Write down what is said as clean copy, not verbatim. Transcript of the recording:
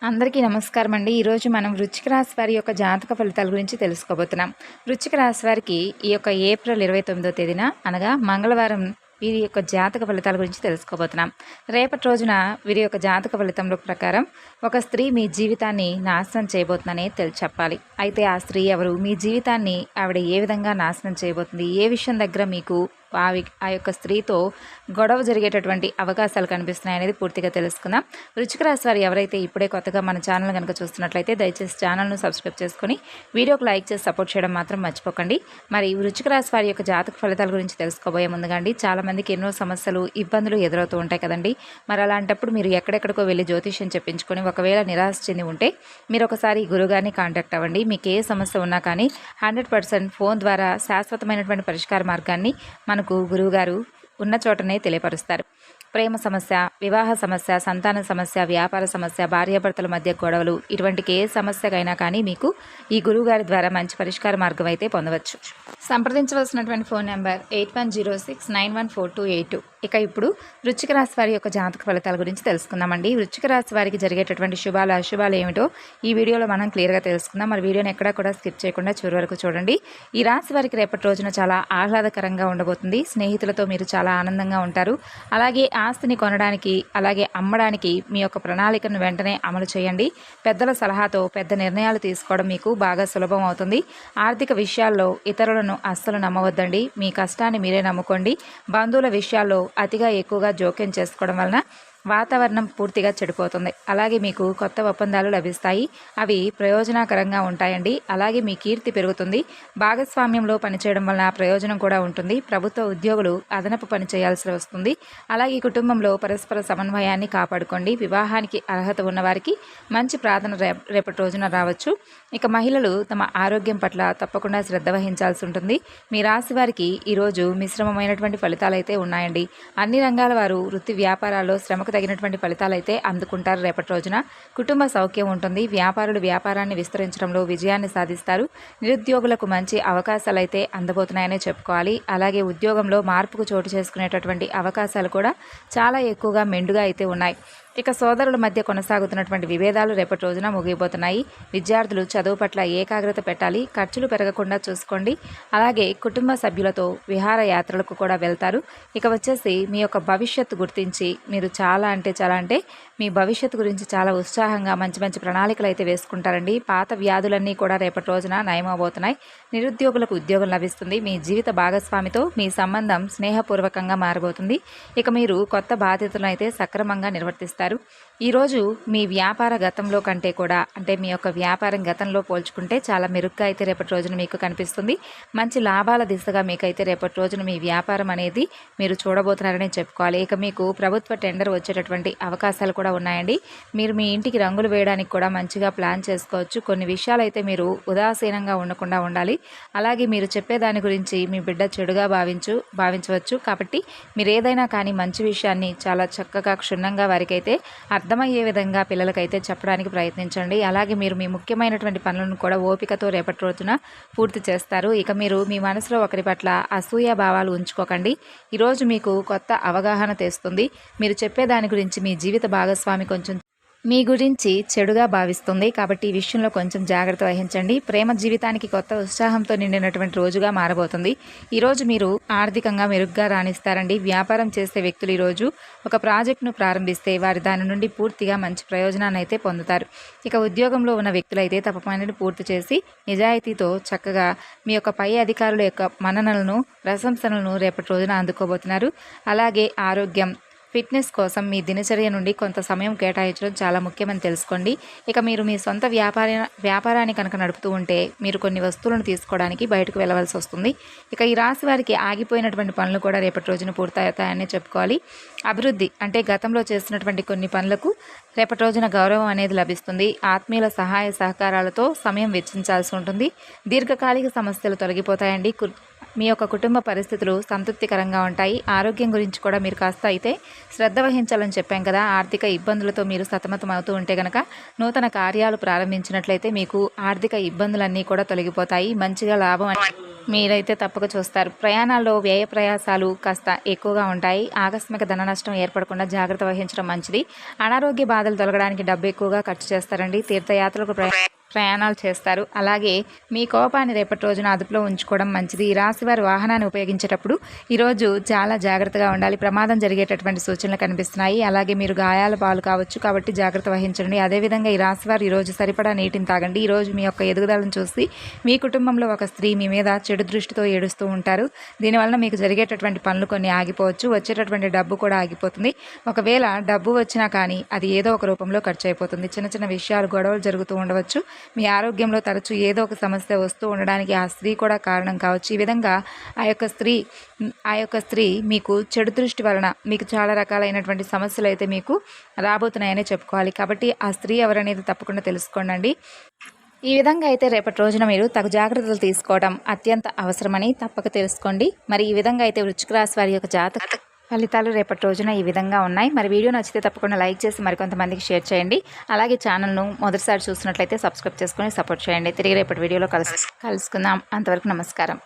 అందరికీ నమస్కారం అండి. ఈరోజు మనం వృశ్చిక రాశి వారి యొక్క జాతక ఫలితాల గురించి తెలుసుకోబోతున్నాం. వృశ్చిక రాశి వారికి ఈ యొక్క ఏప్రిల్ 29వ తేదీన అనగా మంగళవారం వీరి యొక్క జాతక ఫలితాల గురించి తెలుసుకోబోతున్నాం. రేపటి రోజున వీరి యొక్క జాతక ఫలితంలో ప్రకారం ఒక స్త్రీ మీ జీవితాన్ని నాశనం చేయబోతుందని చెప్పాలి. అయితే ఆ స్త్రీ ఎవరు, మీ జీవితాన్ని ఆవిడ ఏ విధంగా నాశనం చేయబోతుంది, ఏ విషయం దగ్గర మీకు ఆ యొక్క స్త్రీతో గొడవ జరిగేటటువంటి అవకాశాలు కనిపిస్తున్నాయి అనేది పూర్తిగా తెలుసుకుందాం. వృశ్చిక రాశి వారు ఎవరైతే ఇప్పుడే కొత్తగా మన ఛానల్ కనుక చూస్తున్నట్లయితే దయచేసి ఛానల్ను సబ్స్క్రైబ్ చేసుకొని వీడియోకి లైక్ చేసి సపోర్ట్ చేయడం మాత్రం మర్చిపోకండి. మరి వృశ్చిక రాశి వారి యొక్క జాతక ఫలితాల గురించి తెలుసుకోబోయే ముందుగా అండి, చాలామందికి ఎన్నో సమస్యలు ఇబ్బందులు ఎదురవుతూ ఉంటాయి కదండి. మరి అలాంటప్పుడు మీరు ఎక్కడెక్కడికో వెళ్ళి జ్యోతిష్యం చెప్పించుకొని ఒకవేళ నిరాశ చెంది ఉంటే మీరు ఒకసారి గురుగారిని కాంటాక్ట్ అవ్వండి. మీకు ఏ సమస్య ఉన్నా కానీ 100% ఫోన్ ద్వారా శాశ్వతమైనటువంటి పరిష్కార మార్గాన్ని మనకు గురువుగారు ఉన్న చోటనే తెలియపరుస్తారు. ప్రేమ సమస్య, వివాహ సమస్య, సంతాన సమస్య, వ్యాపార సమస్య, భార్యాభర్తల మధ్య గొడవలు, ఇటువంటి ఏ సమస్యకైనా కానీ మీకు ఈ గురువుగారి ద్వారా మంచి పరిష్కార మార్గం అయితే పొందవచ్చు. సంప్రదించవలసినటువంటి ఫోన్ నెంబర్ 8106914282. ఇక ఇప్పుడు వృశ్చిక రాశి వారి యొక్క జాతక ఫలితాల గురించి తెలుసుకుందామండి. వృశ్చిక రాశి వారికి జరిగేటటువంటి శుభాలు అశుభాలు ఏమిటో ఈ వీడియోలో మనం క్లియర్గా తెలుసుకుందాం. మరి వీడియోని ఎక్కడా కూడా స్కిప్ చేయకుండా చివరి వరకు చూడండి. ఈ రాశి వారికి రేపటి రోజున చాలా ఆహ్లాదకరంగా ఉండబోతుంది. స్నేహితులతో మీరు చాలా ఆనందంగా ఉంటారు. అలాగే ఆస్తిని కొనడానికి అలాగే అమ్మడానికి మీ యొక్క ప్రణాళికను వెంటనే అమలు చేయండి. పెద్దల సలహాతో పెద్ద నిర్ణయాలు తీసుకోవడం మీకు బాగా సులభం అవుతుంది. ఆర్థిక విషయాల్లో ఇతరులను అస్సలు నమ్మవద్దండి. మీ కష్టాన్ని మీరే నమ్ముకోండి. బంధువుల విషయాల్లో అతిగా ఎక్కువగా జోక్యం చేసుకోవడం వలన వాతావరణం పూర్తిగా చెడిపోతుంది. అలాగే మీకు కొత్త ఒప్పందాలు లభిస్తాయి. అవి ప్రయోజనకరంగా ఉంటాయండి. అలాగే మీ కీర్తి పెరుగుతుంది. భాగస్వామ్యంలో పనిచేయడం వలన ప్రయోజనం కూడా ఉంటుంది. ప్రభుత్వ ఉద్యోగులు అదనపు పని చేయాల్సి వస్తుంది. అలాగే కుటుంబంలో పరస్పర సమన్వయాన్ని కాపాడుకోండి. వివాహానికి అర్హత ఉన్నవారికి మంచి ప్రార్థన రేపటి రోజున రావచ్చు. ఇక మహిళలు తమ ఆరోగ్యం పట్ల తప్పకుండా శ్రద్ధ వహించాల్సి ఉంటుంది. మీ రాశి వారికి ఈరోజు మిశ్రమమైనటువంటి ఫలితాలు అయితే ఉన్నాయండి. అన్ని రంగాల వారు వృత్తి వ్యాపారాల్లో శ్రమకు తగినటువంటి ఫలితాలు అయితే అందుకుంటారు. రేపటి రోజున కుటుంబ సౌఖ్యం ఉంటుంది. వ్యాపారులు వ్యాపారాన్ని విస్తరించడంలో విజయాన్ని సాధిస్తారు. నిరుద్యోగులకు మంచి అవకాశాలు అయితే అందబోతున్నాయనే చెప్పుకోవాలి. అలాగే ఉద్యోగంలో మార్పుకు చోటు చేసుకునేటటువంటి అవకాశాలు కూడా చాలా ఎక్కువగా మెండుగా అయితే ఉన్నాయి. ఇక సోదరుల మధ్య కొనసాగుతున్నటువంటి విభేదాలు రేపటి రోజున ముగిపోతున్నాయి. విద్యార్థులు చదువు పట్ల ఏకాగ్రత పెట్టాలి. ఖర్చులు పెరగకుండా చూసుకోండి. అలాగే కుటుంబ సభ్యులతో విహారయాత్రలకు కూడా వెళ్తారు. ఇక వచ్చేసి మీ యొక్క భవిష్యత్తు గుర్తించి మీరు చాలా అంటే మీ భవిష్యత్తు గురించి చాలా ఉత్సాహంగా మంచి మంచి ప్రణాళికలు అయితే వేసుకుంటారండి. పాత వ్యాధులన్నీ కూడా రేపటి రోజున నయమవబోతున్నాయి. నిరుద్యోగులకు ఉద్యోగం లభిస్తుంది. మీ జీవిత భాగస్వామితో మీ సంబంధం స్నేహపూర్వకంగా మారబోతుంది. ఇక మీరు కొత్త బాధ్యతలను అయితే సక్రమంగా నిర్వర్తిస్తారు. ఈరోజు మీ వ్యాపార గతంలో కంటే కూడా మీ యొక్క వ్యాపారం గతంలో పోల్చుకుంటే చాలా మెరుగ్గా అయితే రేపటి రోజున మీకు కనిపిస్తుంది. మంచి లాభాల దిశగా మీకైతే రేపటి రోజున మీ వ్యాపారం అనేది మీరు చూడబోతున్నారని చెప్పుకోవాలి. ఇక మీకు ప్రభుత్వ టెండర్ వచ్చేటటువంటి అవకాశాలు కూడా ఉన్నాయండి. మీరు మీ ఇంటికి రంగులు వేయడానికి కూడా మంచిగా ప్లాన్ చేసుకోవచ్చు. కొన్ని విషయాలు అయితే మీరు ఉదాసీనంగా ఉండకుండా ఉండాలి. అలాగే మీరు చెప్పేదాని గురించి మీ బిడ్డ చెడుగా భావించవచ్చు. కాబట్టి మీరు ఏదైనా కానీ మంచి విషయాన్ని చాలా చక్కగా క్షుణ్ణంగా వారికైతే అర్థమయ్యే విధంగా పిల్లలకైతే చెప్పడానికి ప్రయత్నించండి. అలాగే మీరు మీ ముఖ్యమైనటువంటి పనులను కూడా ఓపికతో రేపటి రోజున పూర్తి చేస్తారు. ఇక మీరు మీ మనసులో ఒకరి పట్ల అసూయ భావాలు ఉంచుకోకండి. ఈరోజు మీకు కొత్త అవగాహన తెస్తుంది. మీరు చెప్పేదాని గురించి మీ జీవిత భాగస్వామి కొంచెం మీ గురించి చెడుగా భావిస్తుంది. కాబట్టి ఈ విషయంలో కొంచెం జాగ్రత్త వహించండి. ప్రేమ జీవితానికి కొత్త ఉత్సాహంతో నిండినటువంటి రోజుగా మారబోతుంది. ఈరోజు మీరు ఆర్థికంగా మెరుగ్గా రాణిస్తారండి. వ్యాపారం చేసే వ్యక్తులు ఈరోజు ఒక ప్రాజెక్టును ప్రారంభిస్తే వారి దాని నుండి పూర్తిగా మంచి ప్రయోజనాన్ని అయితే పొందుతారు. ఇక ఉద్యోగంలో ఉన్న వ్యక్తులు అయితే తమ పనిని పూర్తి చేసి నిజాయితీతో చక్కగా మీ యొక్క పై అధికారుల యొక్క మన్ననలను ప్రశంసలను రేపటి రోజున అందుకోబోతున్నారు. అలాగే ఆరోగ్యం, ఫిట్నెస్ కోసం మీ దినచర్య నుండి కొంత సమయం కేటాయించడం చాలా ముఖ్యమని తెలుసుకోండి. ఇక మీరు మీ సొంత వ్యాపారాన్ని కనుక నడుపుతూ ఉంటే మీరు కొన్ని వస్తువులను తీసుకోవడానికి బయటకు వెళ్ళవలసి వస్తుంది. ఇక ఈ రాశి వారికి ఆగిపోయినటువంటి పనులు కూడా రేపటి రోజున పూర్తవుతాయని చెప్పుకోవాలి. అభివృద్ధి గతంలో చేస్తున్నటువంటి కొన్ని పనులకు రేపటి రోజున గౌరవం అనేది లభిస్తుంది. ఆత్మీయుల సహాయ సహకారాలతో సమయం వెచ్చించాల్సి ఉంటుంది. దీర్ఘకాలిక సమస్యలు తొలగిపోతాయండి. మీ యొక్క కుటుంబ పరిస్థితులు సంతృప్తికరంగా ఉంటాయి. ఆరోగ్యం గురించి కూడా మీరు కాస్త అయితే శ్రద్ధ వహించాలని చెప్పాం కదా. ఆర్థిక ఇబ్బందులతో మీరు సతమతం అవుతూ ఉంటే కనుక నూతన కార్యాలు ప్రారంభించినట్లయితే మీకు ఆర్థిక ఇబ్బందులన్నీ కూడా తొలగిపోతాయి. మంచిగా లాభం మీరైతే తప్పక చూస్తారు. ప్రయాణాల్లో వ్యయ ప్రయాసాలు కాస్త ఎక్కువగా ఉంటాయి. ఆకస్మిక ధన నష్టం ఏర్పడకుండా జాగ్రత్త వహించడం మంచిది. అనారోగ్య బాధలు తొలగడానికి డబ్బు ఎక్కువగా ఖర్చు చేస్తారండి. తీర్థయాత్రలకు ప్రయాణాలు చేస్తారు. అలాగే మీ కోపాన్ని రేపటి రోజున అదుపులో ఉంచుకోవడం మంచిది. ఈ రాశి వారి వాహనాన్ని ఉపయోగించేటప్పుడు ఈరోజు చాలా జాగ్రత్తగా ఉండాలి. ప్రమాదం జరిగేటటువంటి సూచనలు కనిపిస్తున్నాయి. అలాగే మీరు గాయాల పాలు కావచ్చు, కాబట్టి జాగ్రత్త వహించండి. అదేవిధంగా ఈ రాశి వారు ఈరోజు సరిపడా నీటిని తాగండి. ఈరోజు మీ యొక్క ఎదుగుదలను చూసి మీ కుటుంబంలో ఒక స్త్రీ మీ మీద చెడు దృష్టితో ఏడుస్తూ ఉంటారు. దీనివల్ల మీకు జరిగేటటువంటి పనులు కొన్ని ఆగిపోవచ్చు. వచ్చేటటువంటి డబ్బు కూడా ఆగిపోతుంది. ఒకవేళ డబ్బు వచ్చినా కానీ అది ఏదో ఒక రూపంలో ఖర్చు అయిపోతుంది. చిన్న చిన్న విషయాలు గొడవలు జరుగుతూ ఉండవచ్చు. మీ ఆరోగ్యంలో తరచూ ఏదో ఒక సమస్య వస్తూ ఉండడానికి ఆ స్త్రీ కూడా కారణం కావచ్చు. ఈ విధంగా ఆ యొక్క స్త్రీ మీకు చెడు దృష్టి వలన మీకు చాలా రకాలైనటువంటి సమస్యలు అయితే మీకు రాబోతున్నాయనే చెప్పుకోవాలి. కాబట్టి ఆ స్త్రీ ఎవరనేది తప్పకుండా తెలుసుకోండి. ఈ విధంగా అయితే రేపటి రోజున మీరు తగు జాగ్రత్తలు తీసుకోవడం అత్యంత అవసరమని తప్పక తెలుసుకోండి. మరి ఈ విధంగా అయితే వృశ్చిక రాశి వారి యొక్క జాతక ఫలితాలు రేపటి రోజున ఈ విధంగా ఉన్నాయి. మరి వీడియో నచ్చితే తప్పకుండా లైక్ చేసి మరికొంతమందికి షేర్ చేయండి. అలాగే ఛానల్ను మొదటిసారి చూసినట్లయితే సబ్స్క్రైబ్ చేసుకొని సపోర్ట్ చేయండి. తిరిగి రేపటి వీడియోలో కలుసుకుందాం. అంతవరకు నమస్కారం.